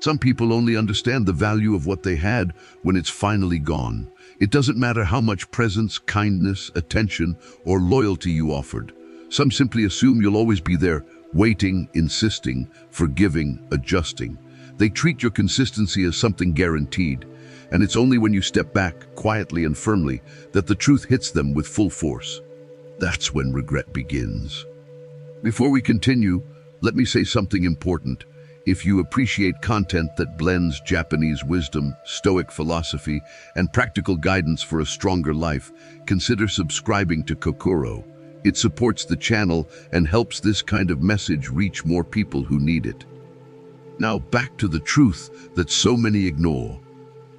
Some people only understand the value of what they had when it's finally gone. It doesn't matter how much presence, kindness, attention, or loyalty you offered. Some simply assume you'll always be there, waiting, insisting, forgiving, adjusting. They treat your consistency as something guaranteed, and it's only when you step back, quietly and firmly, that the truth hits them with full force. That's when regret begins. Before we continue, let me say something important. If you appreciate content that blends Japanese wisdom, stoic philosophy, and practical guidance for a stronger life, consider subscribing to Kokoro. It supports the channel and helps this kind of message reach more people who need it. Now back to the truth that so many ignore.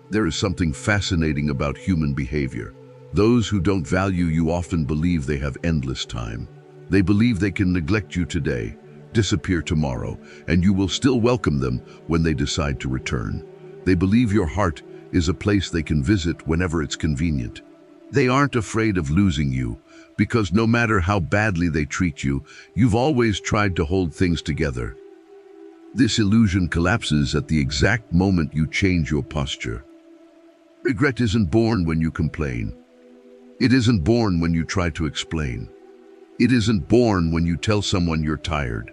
There is something fascinating about human behavior. Those who don't value you often believe they have endless time. They believe they can neglect you today, disappear tomorrow, and you will still welcome them when they decide to return. They believe your heart is a place they can visit whenever it's convenient. They aren't afraid of losing you, because no matter how badly they treat you, you've always tried to hold things together. This illusion collapses at the exact moment you change your posture. Regret isn't born when you complain. It isn't born when you try to explain. It isn't born when you tell someone you're tired.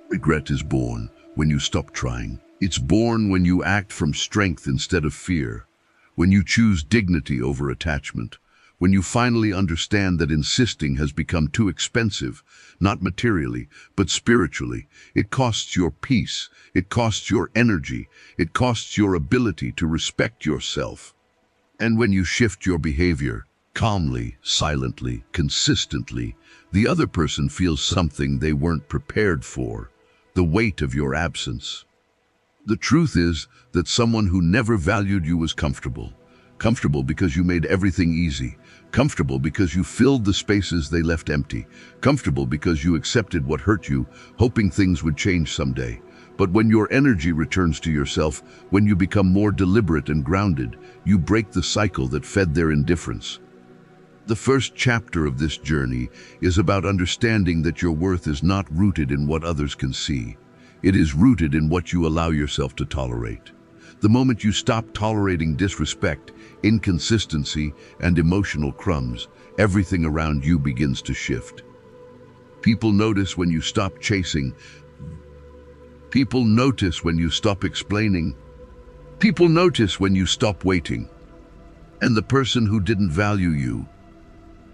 Regret is born when you stop trying. It's born when you act from strength instead of fear, when you choose dignity over attachment, when you finally understand that insisting has become too expensive, not materially, but spiritually. It costs your peace, it costs your energy, it costs your ability to respect yourself. And when you shift your behavior, calmly, silently, consistently, the other person feels something they weren't prepared for, the weight of your absence. The truth is that someone who never valued you was comfortable. Comfortable because you made everything easy. Comfortable because you filled the spaces they left empty. Comfortable because you accepted what hurt you, hoping things would change someday. But when your energy returns to yourself, when you become more deliberate and grounded, you break the cycle that fed their indifference. The first chapter of this journey is about understanding that your worth is not rooted in what others can see. It is rooted in what you allow yourself to tolerate. The moment you stop tolerating disrespect, inconsistency, and emotional crumbs, everything around you begins to shift. People notice when you stop chasing. People notice when you stop explaining. People notice when you stop waiting. And the person who didn't value you,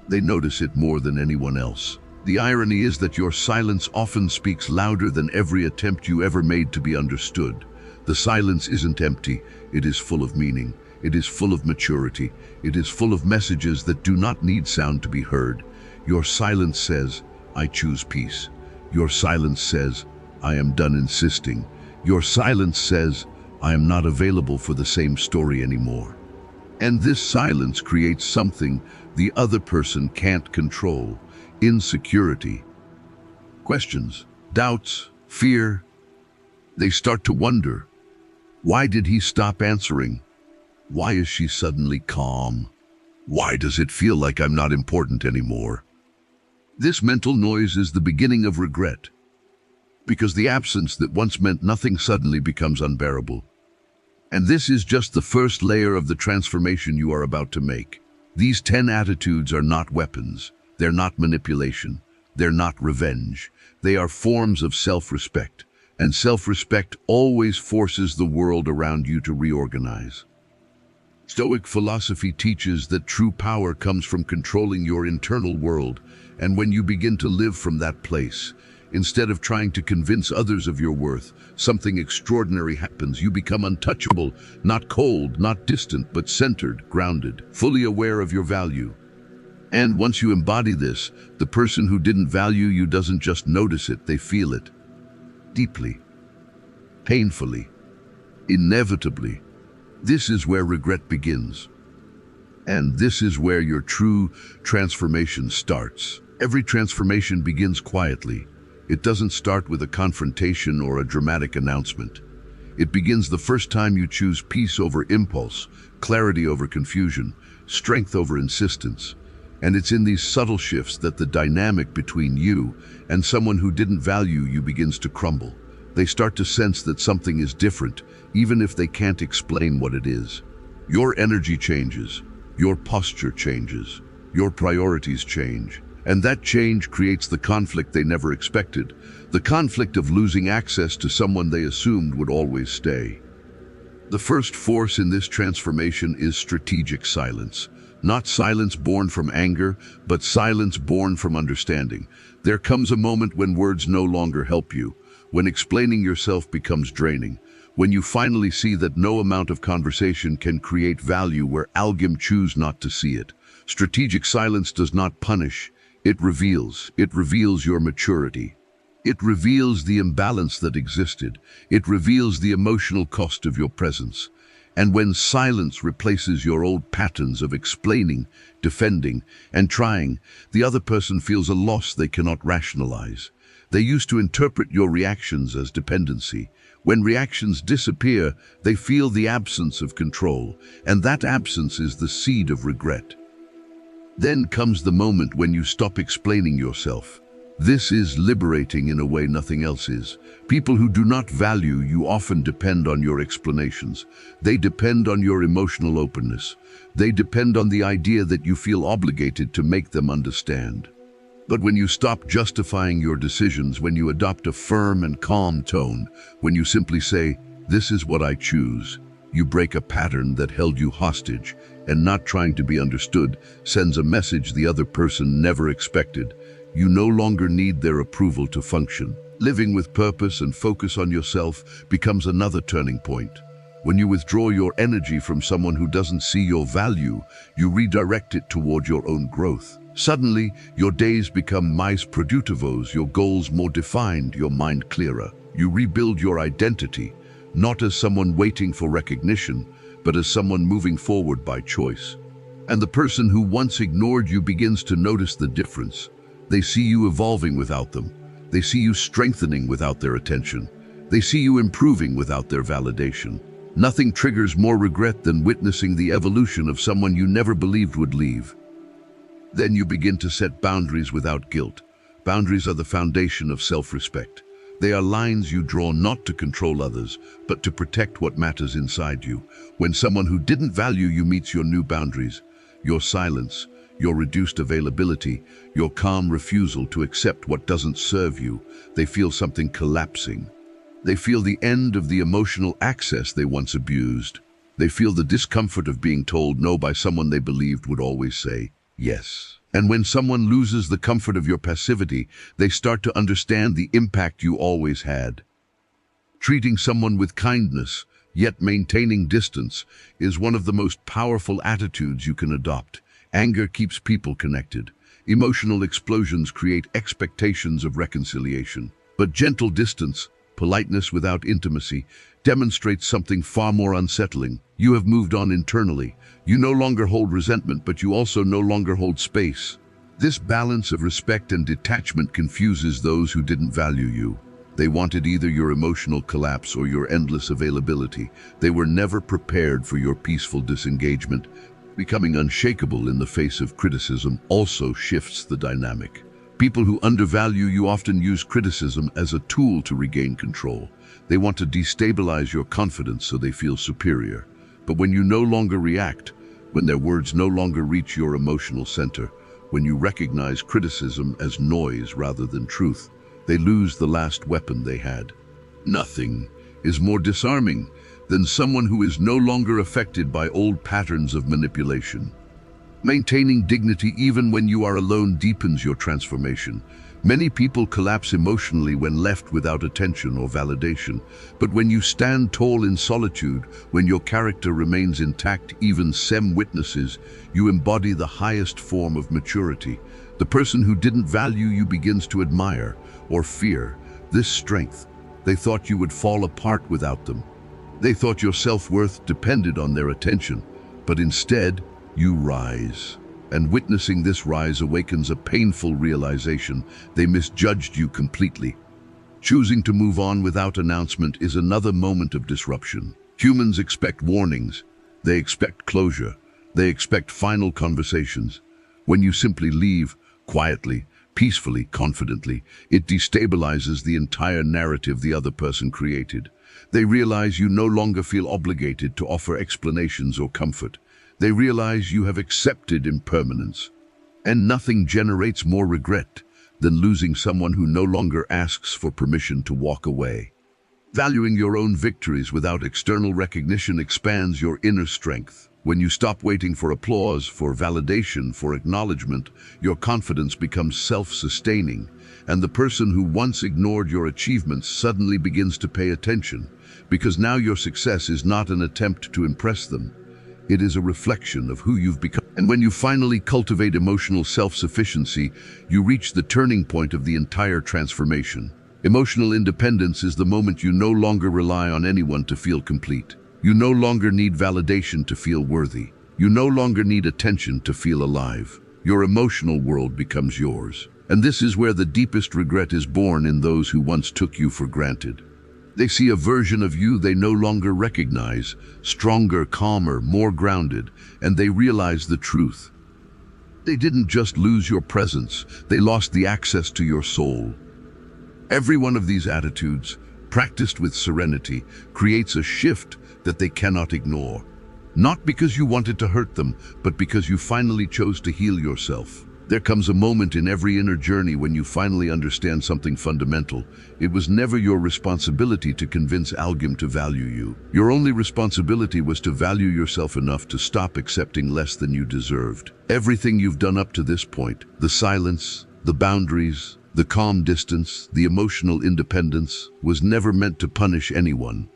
they notice it more than anyone else. The irony is that your silence often speaks louder than every attempt you ever made to be understood. The silence isn't empty, it is full of meaning. It is full of maturity. It is full of messages that do not need sound to be heard. Your silence says, I choose peace. Your silence says, I am done insisting. Your silence says, I am not available for the same story anymore. And this silence creates something the other person can't control: insecurity. Questions, doubts, fear. They start to wonder, why did he stop answering? Why is she suddenly calm? Why does it feel like I'm not important anymore? This mental noise is the beginning of regret, because the absence that once meant nothing suddenly becomes unbearable. And this is just the first layer of the transformation you are about to make. These 10 attitudes are not weapons. They're not manipulation. They're not revenge. They are forms of self-respect. And self-respect always forces the world around you to reorganize. Stoic philosophy teaches that true power comes from controlling your internal world, and when you begin to live from that place, instead of trying to convince others of your worth, something extraordinary happens. You become untouchable, not cold, not distant, but centered, grounded, fully aware of your value. And once you embody this, the person who didn't value you doesn't just notice it, they feel it. Deeply, painfully, inevitably. This is where regret begins. And this is where your true transformation starts. Every transformation begins quietly. It doesn't start with a confrontation or a dramatic announcement. It begins the first time you choose peace over impulse, clarity over confusion, strength over insistence. And it's in these subtle shifts that the dynamic between you and someone who didn't value you begins to crumble. They start to sense that something is different, even if they can't explain what it is. Your energy changes, your posture changes, your priorities change, and that change creates the conflict they never expected, the conflict of losing access to someone they assumed would always stay. The first force in this transformation is strategic silence. Not silence born from anger, but silence born from understanding. There comes a moment when words no longer help you, when explaining yourself becomes draining, when you finally see that no amount of conversation can create value where algum choose not to see it. Strategic silence does not punish, it reveals. It reveals your maturity. It reveals the imbalance that existed. It reveals the emotional cost of your presence. And when silence replaces your old patterns of explaining, defending, and trying, the other person feels a loss they cannot rationalize. They used to interpret your reactions as dependency. When reactions disappear, they feel the absence of control, and that absence is the seed of regret. Then comes the moment when you stop explaining yourself. This is liberating in a way nothing else is. People who do not value you often depend on your explanations. They depend on your emotional openness. They depend on the idea that you feel obligated to make them understand. But when you stop justifying your decisions, when you adopt a firm and calm tone, when you simply say, "This is what I choose," you break a pattern that held you hostage, and not trying to be understood sends a message the other person never expected. You no longer need their approval to function. Living with purpose and focus on yourself becomes another turning point. When you withdraw your energy from someone who doesn't see your value, you redirect it toward your own growth. Suddenly, your days become mais productivos, your goals more defined, your mind clearer. You rebuild your identity, not as someone waiting for recognition, but as someone moving forward by choice. And the person who once ignored you begins to notice the difference. They see you evolving without them. They see you strengthening without their attention. They see you improving without their validation. Nothing triggers more regret than witnessing the evolution of someone you never believed would leave. Then you begin to set boundaries without guilt. Boundaries are the foundation of self-respect. They are lines you draw not to control others, but to protect what matters inside you. When someone who didn't value you meets your new boundaries, your silence, your reduced availability, your calm refusal to accept what doesn't serve you, they feel something collapsing. They feel the end of the emotional access they once abused. They feel the discomfort of being told no by someone they believed would always say yes. And when someone loses the comfort of your passivity, they start to understand the impact you always had. Treating someone with kindness, yet maintaining distance, is one of the most powerful attitudes you can adopt. Anger keeps people connected. Emotional explosions create expectations of reconciliation. But gentle distance, politeness without intimacy, demonstrates something far more unsettling. You have moved on internally. You no longer hold resentment, but you also no longer hold space. This balance of respect and detachment confuses those who didn't value you. They wanted either your emotional collapse or your endless availability. They were never prepared for your peaceful disengagement. Becoming unshakable in the face of criticism also shifts the dynamic. People who undervalue you often use criticism as a tool to regain control. They want to destabilize your confidence so they feel superior. But when you no longer react, when their words no longer reach your emotional center, when you recognize criticism as noise rather than truth, they lose the last weapon they had. Nothing is more disarming than someone who is no longer affected by old patterns of manipulation. Maintaining dignity even when you are alone deepens your transformation. Many people collapse emotionally when left without attention or validation, but when you stand tall in solitude, when your character remains intact, even SEM witnesses, you embody the highest form of maturity. The person who didn't value you begins to admire or fear this strength. They thought you would fall apart without them. They thought your self-worth depended on their attention, but instead, you rise. And witnessing this rise awakens a painful realization: they misjudged you completely. Choosing to move on without announcement is another moment of disruption. Humans expect warnings. They expect closure. They expect final conversations. When you simply leave, quietly, peacefully, confidently, it destabilizes the entire narrative the other person created. They realize you no longer feel obligated to offer explanations or comfort. They realize you have accepted impermanence. And nothing generates more regret than losing someone who no longer asks for permission to walk away. Valuing your own victories without external recognition expands your inner strength. When you stop waiting for applause, for validation, for acknowledgement, your confidence becomes self-sustaining, and the person who once ignored your achievements suddenly begins to pay attention, because now your success is not an attempt to impress them. It is a reflection of who you've become. And when you finally cultivate emotional self-sufficiency, you reach the turning point of the entire transformation. Emotional independence is the moment you no longer rely on anyone to feel complete. You no longer need validation to feel worthy. You no longer need attention to feel alive. Your emotional world becomes yours. And this is where the deepest regret is born in those who once took you for granted. They see a version of you they no longer recognize, stronger, calmer, more grounded, and they realize the truth. They didn't just lose your presence, they lost the access to your soul. Every one of these attitudes, practiced with serenity, creates a shift that they cannot ignore. Not because you wanted to hurt them, but because you finally chose to heal yourself. There comes a moment in every inner journey when you finally understand something fundamental. It was never your responsibility to convince Algum to value you. Your only responsibility was to value yourself enough to stop accepting less than you deserved. Everything you've done up to this point, the silence, the boundaries, the calm distance, the emotional independence, was never meant to punish anyone.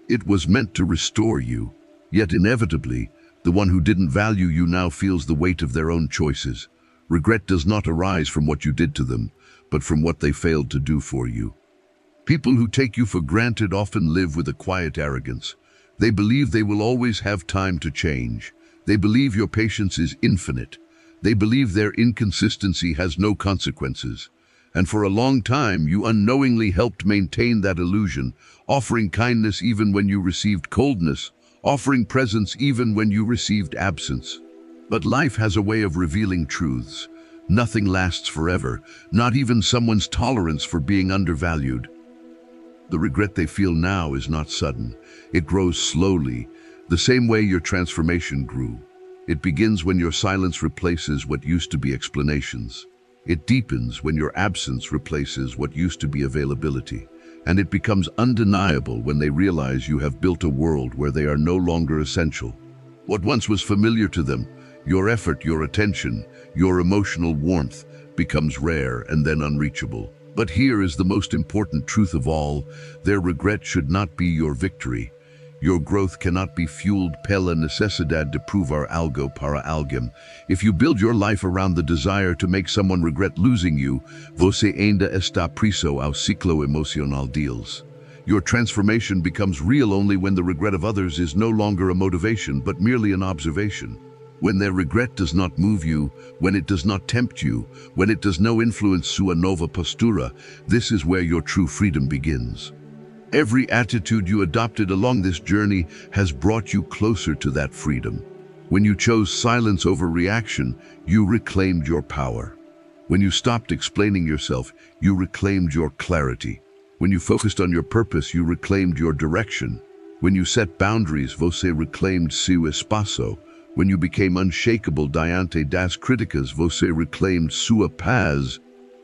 It was meant to restore you. Yet inevitably, the one who didn't value you now feels the weight of their own choices. Regret does not arise from what you did to them, but from what they failed to do for you. People who take you for granted often live with a quiet arrogance. They believe they will always have time to change. They believe your patience is infinite. They believe their inconsistency has no consequences. And for a long time, you unknowingly helped maintain that illusion, offering kindness even when you received coldness, offering presence even when you received absence. But life has a way of revealing truths. Nothing lasts forever, not even someone's tolerance for being undervalued. The regret they feel now is not sudden. It grows slowly, the same way your transformation grew. It begins when your silence replaces what used to be explanations. It deepens when your absence replaces what used to be availability. And it becomes undeniable when they realize you have built a world where they are no longer essential. What once was familiar to them, your effort, your attention, your emotional warmth, becomes rare and then unreachable. But here is the most important truth of all: their regret should not be your victory. Your growth cannot be fueled pela necesidad de provar algo para alguém. If you build your life around the desire to make someone regret losing you, você ainda está preso ao ciclo emocional deles. Your transformation becomes real only when the regret of others is no longer a motivation, but merely an observation. When their regret does not move you, when it does not tempt you, when it does no influence sua nova postura, this is where your true freedom begins. Every attitude you adopted along this journey has brought you closer to that freedom. When you chose silence over reaction, you reclaimed your power. When you stopped explaining yourself, you reclaimed your clarity. When you focused on your purpose, you reclaimed your direction. When you set boundaries, você reclaimed seu espaço. When you became unshakable diante das críticas, você reclaimed sua paz.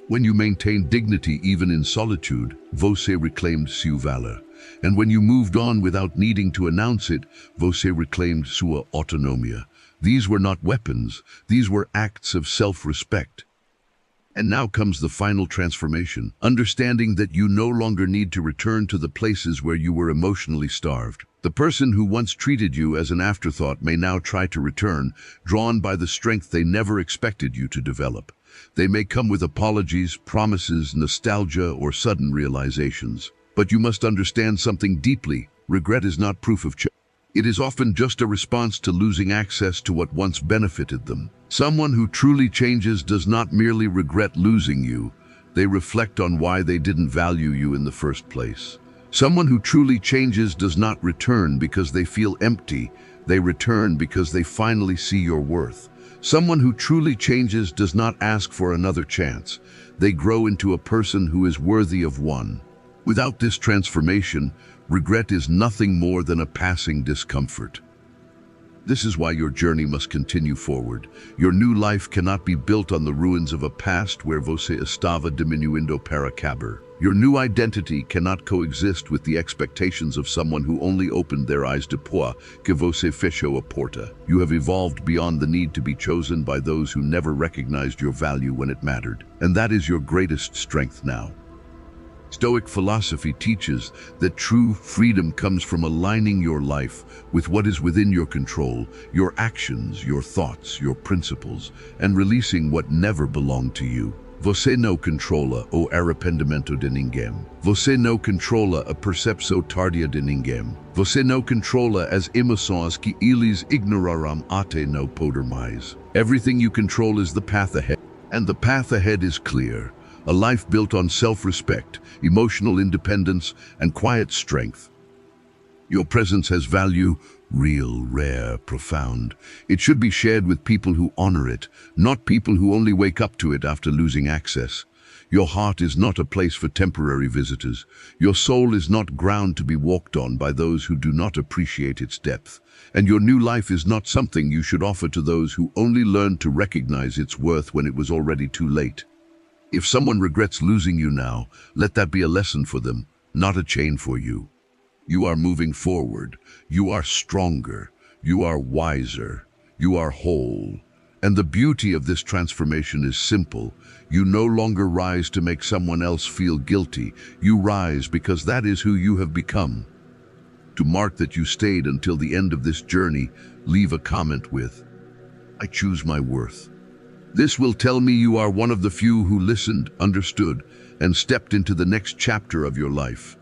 When you maintained dignity even in solitude, você reclaimed seu valor. And when you moved on without needing to announce it, você reclaimed sua autonomia. These were not weapons, these were acts of self-respect. And now comes the final transformation, understanding that you no longer need to return to the places where you were emotionally starved. The person who once treated you as an afterthought may now try to return, drawn by the strength they never expected you to develop. They may come with apologies, promises, nostalgia, or sudden realizations. But you must understand something deeply. Regret is not proof of change. It is often just a response to losing access to what once benefited them. Someone who truly changes does not merely regret losing you. They reflect on why they didn't value you in the first place. Someone who truly changes does not return because they feel empty. They return because they finally see your worth. Someone who truly changes does not ask for another chance. They grow into a person who is worthy of one. Without this transformation, regret is nothing more than a passing discomfort. This is why your journey must continue forward. Your new life cannot be built on the ruins of a past where você estava diminuindo para caber. Your new identity cannot coexist with the expectations of someone who only opened their eyes depois que você fechou a porta. You have evolved beyond the need to be chosen by those who never recognized your value when it mattered. And that is your greatest strength now. Stoic philosophy teaches that true freedom comes from aligning your life with what is within your control, your actions, your thoughts, your principles, and releasing what never belonged to you. Você não controla o arrependimento de ninguém. Você não controla a percepção tardia de ninguém. Você não controla as emoções que eles ignorarão até não poder mais. Everything you control is the path ahead, and the path ahead is clear. A life built on self-respect, emotional independence, and quiet strength. Your presence has value, real, rare, profound. It should be shared with people who honor it, not people who only wake up to it after losing access. Your heart is not a place for temporary visitors. Your soul is not ground to be walked on by those who do not appreciate its depth. And your new life is not something you should offer to those who only learned to recognize its worth when it was already too late. If someone regrets losing you now, let that be a lesson for them, not a chain for you. You are moving forward. You are stronger. You are wiser. You are whole. And the beauty of this transformation is simple. You no longer rise to make someone else feel guilty. You rise because that is who you have become. To mark that you stayed until the end of this journey, leave a comment with, "I choose my worth." This will tell me you are one of the few who listened, understood, and stepped into the next chapter of your life.